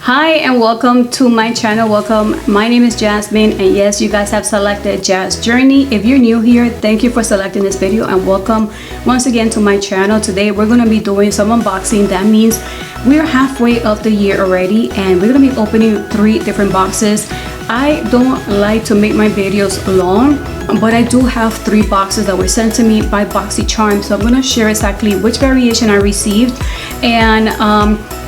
Hi and welcome to my channel. Welcome. My name is Jasmine, and yes, you guys have selected Jazz Journey. If you're new here, thank you for selecting this video and welcome once again to my channel. Today we're going to be doing some unboxing. That means we're halfway of the year already and we're going to be opening 3 different boxes. I don't like to make my videos long, but I do have 3 boxes that were sent to me by Boxycharm, so I'm going to share exactly which variation I received. And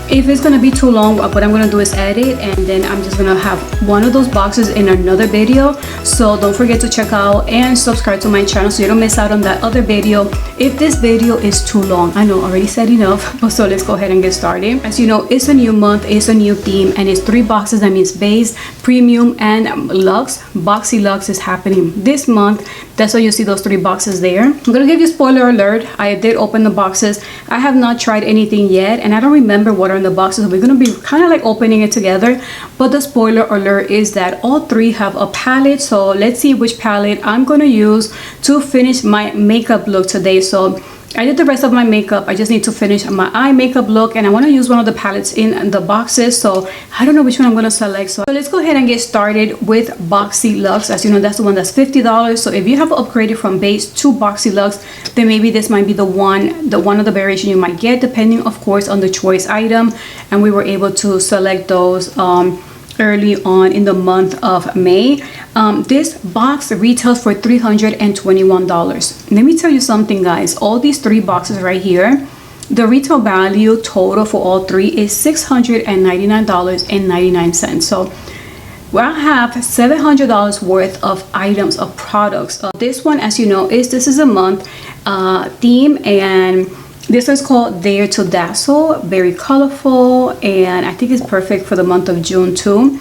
if it's gonna be too long, what I'm gonna do is edit, and then I'm just gonna have one of those boxes in another video. So don't forget to check out and subscribe to my channel so you don't miss out on that other video if this video is too long. I know I already said enough, but so let's go ahead and get started. As you know, it's a new month, it's a new theme, and it's 3 boxes. That means base, premium, and luxe. Boxyluxe is happening this month. That's why you see those 3 boxes there. I'm gonna give you spoiler alert. I did open the boxes. I have not tried anything yet, and I don't remember what are in the boxes. We're gonna be kind of like opening it together, but the spoiler alert is that all 3 have a palette. So let's see which palette I'm gonna use to finish my makeup look today. So I did the rest of my makeup. I just need to finish my eye makeup look, and I want to use one of the palettes in the boxes, so I don't know which one I'm going to select. So let's go ahead and get started with Boxyluxe. As you know, that's the one that's $50. So if you have upgraded from base to Boxyluxe, then maybe this might be the one of the variation you might get, depending of course on the choice item. And we were able to select those early on in the month of May. This box retails for $321. Let me tell you something, guys. All these 3 boxes right here, the retail value total for all 3 is $699.99. So I have $700 worth of items, of products. This one, as you know, this is a month theme, and this is called Dare to Dazzle. Very colorful, and I think it's perfect for the month of June too.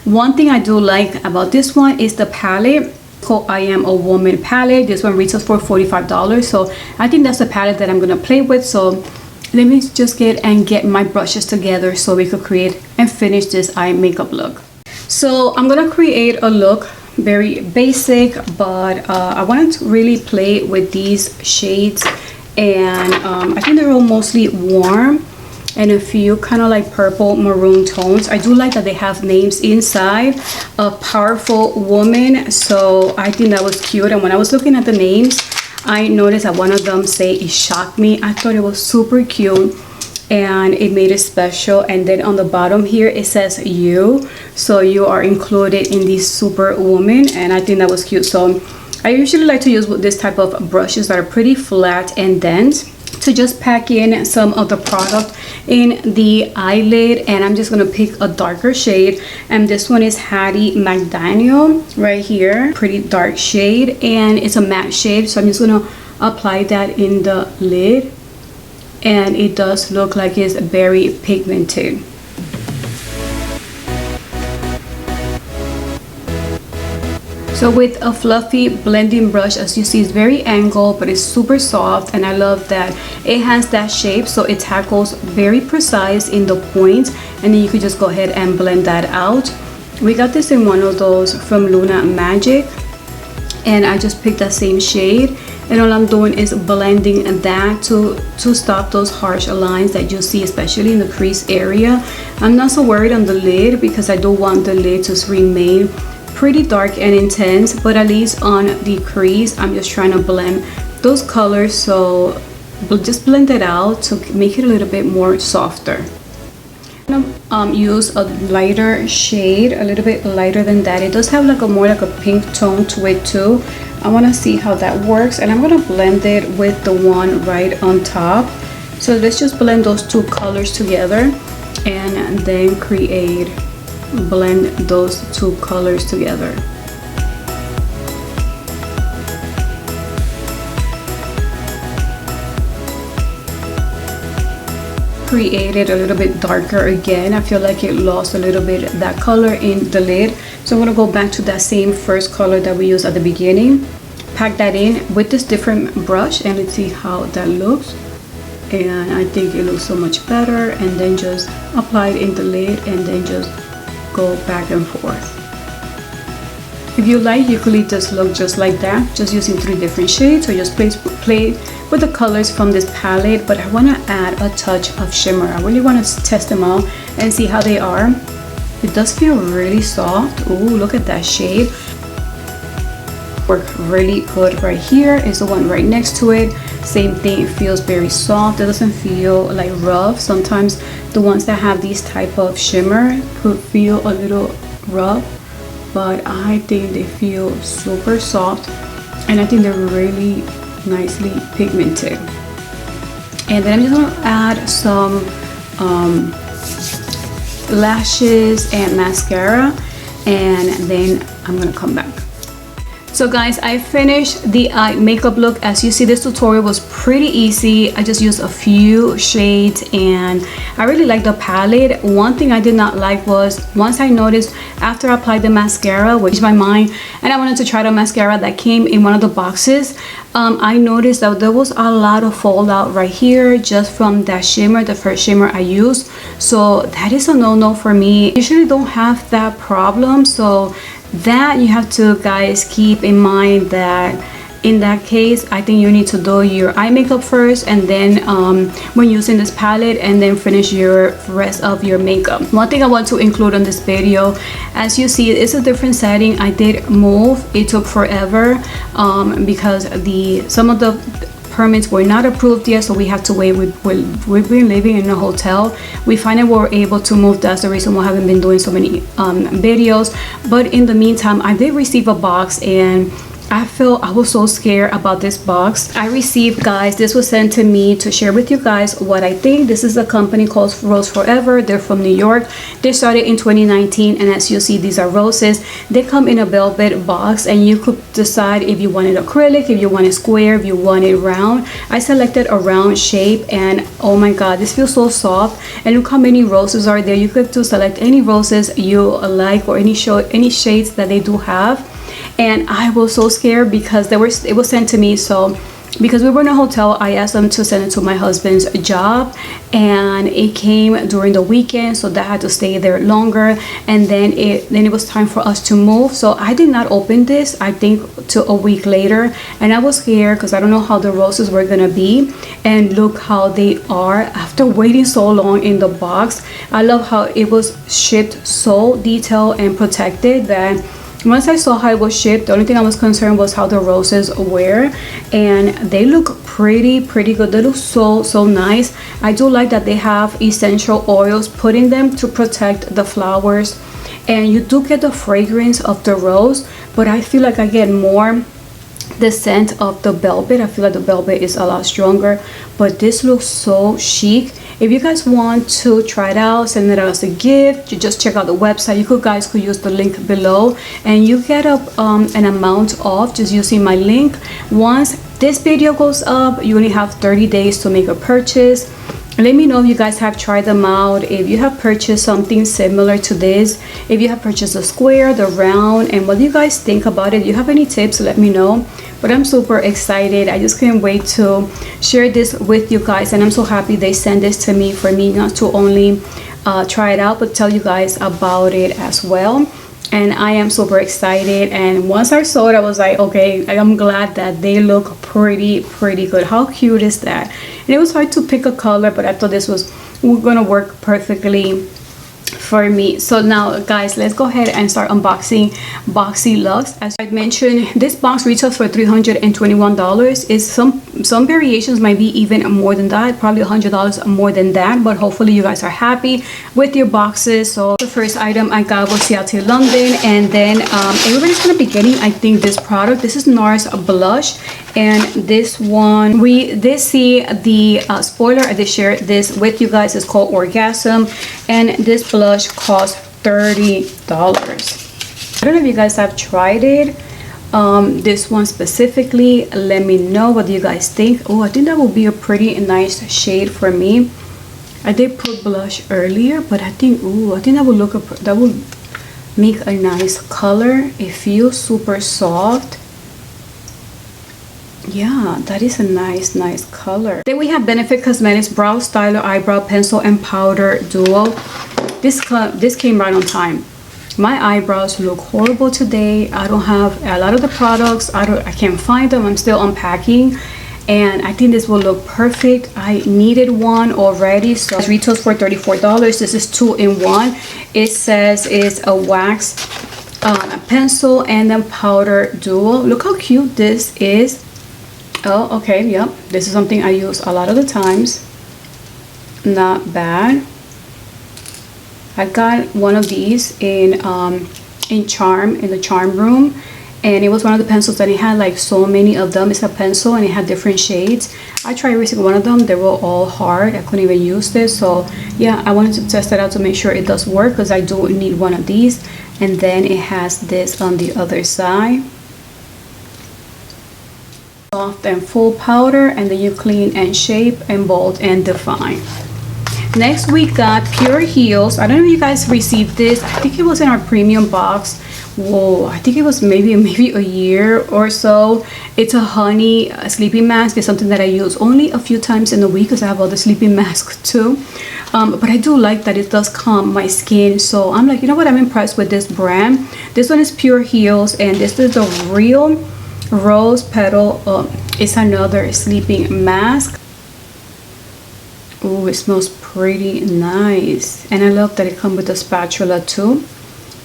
One thing I do like about this one is the palette. Called I Am a Woman palette. This one retails for $45. So I think that's the palette that I'm gonna play with. So let me just get my brushes together so we could create and finish this eye makeup look. So I'm gonna create a look very basic, but I wanted to really play with these shades. And I think they're all mostly warm and a few kind of like purple maroon tones. I do like that they have names inside. A Powerful Woman, so I think that was cute. And when I was looking at the names, I noticed that one of them say It Shocked Me. I thought it was super cute and it made it special. And then on the bottom here it says you, so you are included in the super woman, and I think that was cute. So I usually like to use this type of brushes that are pretty flat and dense to just pack in some of the product in the eyelid. And I'm just gonna pick a darker shade, and this one is Hattie McDaniel right here. Pretty dark shade, and it's a matte shade, so I'm just gonna apply that in the lid, and it does look like it's very pigmented. So with a fluffy blending brush, as you see, it's very angled, but it's super soft, and I love that it has that shape, so it tackles very precise in the points, and then you could just go ahead and blend that out. We got this in one of those from Luna Magic, and I just picked that same shade, and all I'm doing is blending that to stop those harsh lines that you see, especially in the crease area. I'm not so worried on the lid because I do want the lid to remain pretty dark and intense, but at least on the crease I'm just trying to blend those colors, so just blend it out to make it a little bit more softer. I'm gonna use a lighter shade, a little bit lighter than that. It does have like a more like a pink tone to it too. I want to see how that works, and I'm gonna blend it with the one right on top. So let's just blend those 2 colors together and then blend those 2 colors together. Create it a little bit darker again. I feel like it lost a little bit that color in the lid, so I'm gonna go back to that same first color that we used at the beginning, pack that in with this different brush, and let's see how that looks. And I think it looks so much better. And then just apply it in the lid, and then just go back and forth. If you like, you could leave this look just like that, just using 3 different shades, or just with the colors from this palette, but I want to add a touch of shimmer. I really want to test them out and see how they are. It does feel really soft. Ooh, look at that shade. Work really good. Right here is the one right next to it. Same thing, it feels very soft. It doesn't feel like rough. Sometimes the ones that have these type of shimmer could feel a little rough, but I think they feel super soft, and I think they're really nicely pigmented. And then I'm just gonna add some lashes and mascara, and then I'm gonna come back. So guys, I finished the eye makeup look. As you see, this tutorial was pretty easy. I just used a few shades and I really like the palette. One thing I did not like was once I noticed after I applied the mascara, which is my mind, and I wanted to try the mascara that came in one of the boxes, I noticed that there was a lot of fallout right here just from that shimmer, the first shimmer I used. So that is a no-no for me. I usually don't have that problem, so that you have to guys keep in mind that in that case I think you need to do your eye makeup first, and then when using this palette, and then finish your rest of your makeup. One thing I want to include on this video, as you see, it's a different setting. I did move, it took forever because some of the permits were not approved yet, so we have to wait. We've been living in a hotel. We finally were able to move. That's the reason why I haven't been doing so many videos. But in the meantime, I did receive a box, and I was so scared about this box. I received, guys, this was sent to me to share with you guys what I think. This is a company called Rose Forever. They're from New York. They started in 2019, and as you see, these are roses. They come in a velvet box, and you could decide if you wanted acrylic, if you wanted square, if you wanted round. I selected a round shape, and oh my god, this feels so soft. And look how many roses are there. You could select any roses you like, or any shades that they do have. And I was so scared because it was sent to me. So because we were in a hotel, I asked them to send it to my husband's job, and it came during the weekend, so that had to stay there longer. And then it was time for us to move, so I did not open this, I think, till a week later. And I was scared because I don't know how the roses were gonna be. And look how they are after waiting so long in the box. I love how it was shipped so detailed and protected that once I saw how it was shipped, the only thing I was concerned was how the roses were, and they look pretty good. They look so nice. I do like that they have essential oils put in them to protect the flowers, and you do get the fragrance of the rose, but I feel like I get more the scent of the velvet. I feel like the velvet is a lot stronger, but this looks so chic. If you guys want to try it out, send it out as a gift, you just check out the website. You guys could use the link below, and you get an amount off just using my link. Once this video goes up, you only have 30 days to make a purchase. Let me know if you guys have tried them out, if you have purchased something similar to this, if you have purchased the square, the round, and what do you guys think about it. If you have any tips, let me know. But I'm super excited. I just can't wait to share this with you guys, and I'm so happy they sent this to me, for me not to only try it out, but tell you guys about it as well. And I am super excited. And once I saw it, I was like, okay, I'm glad that they look pretty good. How cute is that? And it was hard to pick a color, but I thought this was gonna work perfectly for me. So now guys, let's go ahead and start unboxing Boxyluxe. As I mentioned, this box retails for $321. Is some variations might be even more than that, probably $100 more than that, but hopefully you guys are happy with your boxes. So the first item I got was Ciate London, and then everybody's gonna be getting, I think, this product. This is Nars Blush, and this one we did see the spoiler. I did share this with you guys. It's called Orgasm, and this blush costs $30. I don't know if you guys have tried it, this one specifically. Let me know what you guys think. Oh, I think that will be a pretty nice shade for me. I did put blush earlier, but I think that will make a nice color. It feels super soft. Yeah, that is a nice color. Then we have Benefit Cosmetics Brow Styler Eyebrow Pencil and Powder Duo. This came right on time. My eyebrows look horrible today. I don't have a lot of the products. I can't find them. I'm still unpacking, and I think this will look perfect. I needed one already, so it retails for $34. This is 2-in-1. It says it's a wax pencil and then powder duo. Look how cute this is. Oh, okay, yep, this is something I use a lot of the times. Not bad. I got one of these in the charm room, and it was one of the pencils that it had like so many of them. It's a pencil and it had different shades. I tried every single one of them. They were all hard. I couldn't even use this, so yeah, I wanted to test it out to make sure it does work, because I do need one of these. And then it has this on the other side, soft and full powder, and then you clean and shape and bold and define. Next we got Pure Heals. I don't know if you guys received this. I think it was in our premium box. Whoa, I think it was maybe a year or so. It's a honey sleeping mask. It's something that I use only a few times in the week, because I have other sleeping masks too. But I do like that it does calm my skin. So I'm like, you know what, I'm impressed with this brand. This one is Pure Heals, and this is the Real Rose Petal. It's another sleeping mask. Oh, it smells pretty nice, and I love that it comes with a spatula too.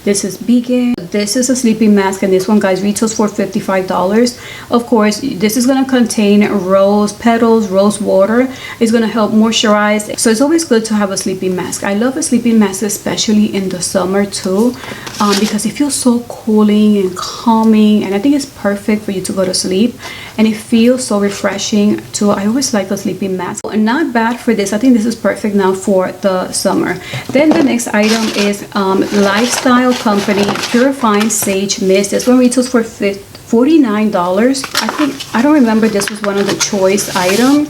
This is vegan. This is a sleeping mask, and this one, guys, retails for $55. Of course, this is going to contain rose petals, rose water. It's going to help moisturize. So it's always good to have a sleeping mask. I love a sleeping mask, especially in the summer too, because it feels so cooling and calming, and I think it's perfect for you to go to sleep, and it feels so refreshing too. I always like a sleeping mask. Not bad for this. I think this is perfect now for the summer. Then the next item is Lifestyle Company Purifying Sage Mist. This one retails for $49. I don't remember this was one of the choice items,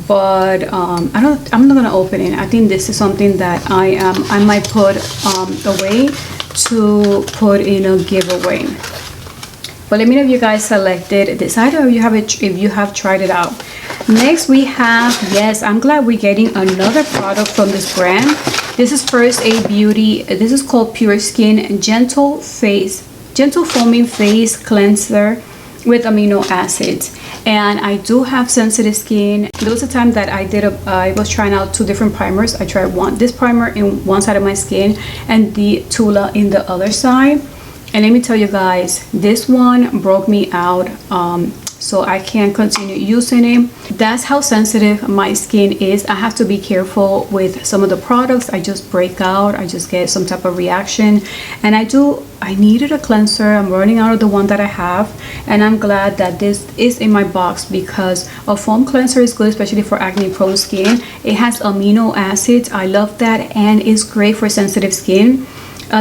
but I'm not gonna open it. I think this is something that I might put away to put in a giveaway. But let me know if you guys selected this item, if you have tried it out. Next we have, yes, I'm glad we're getting another product from this brand. This is First Aid Beauty. This is called Pure Skin Gentle Foaming Face Cleanser with amino acids. And I do have sensitive skin. There was a time that I was trying out two different primers. I tried this primer in one side of my skin and the Tula in the other side. And let me tell you guys, this one broke me out. So I can't continue using it. That's how sensitive my skin is. I have to be careful with some of the products. I just break out. I just get some type of reaction. And I needed a cleanser. I'm running out of the one that I have. And I'm glad that this is in my box, because a foam cleanser is good, especially for acne prone skin. It has amino acids. I love that. And it's great for sensitive skin.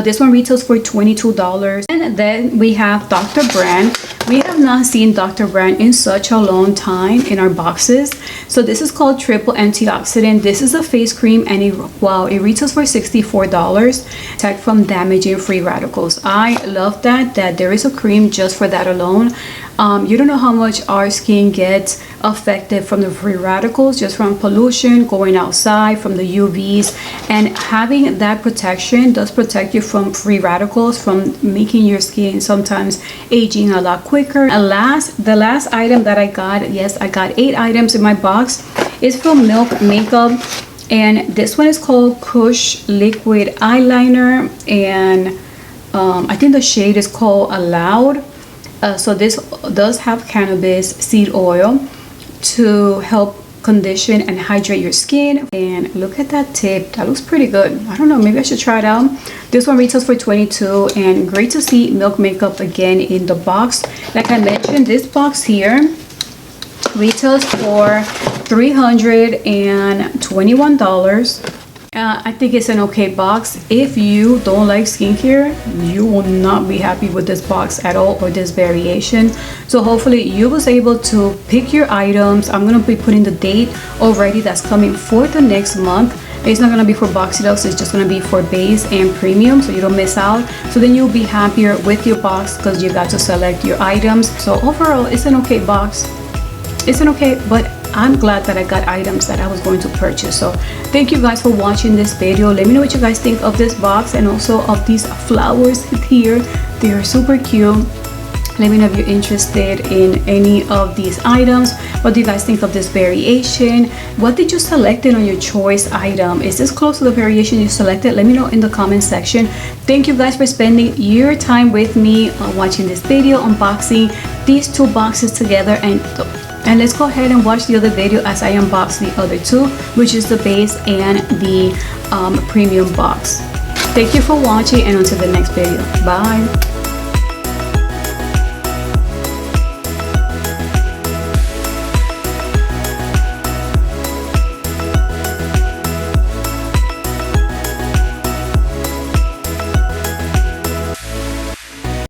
This one retails for $22. And then we have Dr. Brandt. We have not seen Dr. Brandt in such a long time in our boxes. So this is called Triple Antioxidant. This is a face cream, and it retails for $64. Protect from damaging free radicals. I love that there is a cream just for that alone. You don't know how much our skin gets affected from the free radicals, just from pollution, going outside, from the UVs, and having that protection does protect you from free radicals, from making your skin sometimes aging a lot quicker. And the last item that I got, yes, I got 8 items in my box, is from Milk Makeup, and this one is called Kush Liquid Eyeliner, and I think the shade is called Allowed. So this does have cannabis seed oil to help condition and hydrate your skin. And look at that tip, that looks pretty good. I don't know, maybe I should try it out. This one retails for $22, and great to see Milk Makeup again in the box. Like I mentioned, this box here retails for $321. I think it's an okay box. If you don't like skincare, you will not be happy with this box at all, or this variation. So hopefully you was able to pick your items. I'm gonna be putting the date already that's coming for the next month. It's not gonna be for Boxyluxe, it's just gonna be for base and premium, so you don't miss out. So then you'll be happier with your box because you got to select your items. So overall, it's an okay box. It's an okay, but I'm glad that I got items that I was going to purchase. So thank you guys for watching this video. Let me know what you guys think of this box, and also of these flowers here. They are super cute. Let me know if you're interested in any of these items. What do you guys think of this variation? What did you select on your choice item? Is this close to the variation you selected? Let me know in the comment section. Thank you guys for spending your time with me watching this video, unboxing these two boxes together. And let's go ahead and watch the other video as I unbox the other two, which is the base and the premium box. Thank you for watching, and until the next video, bye.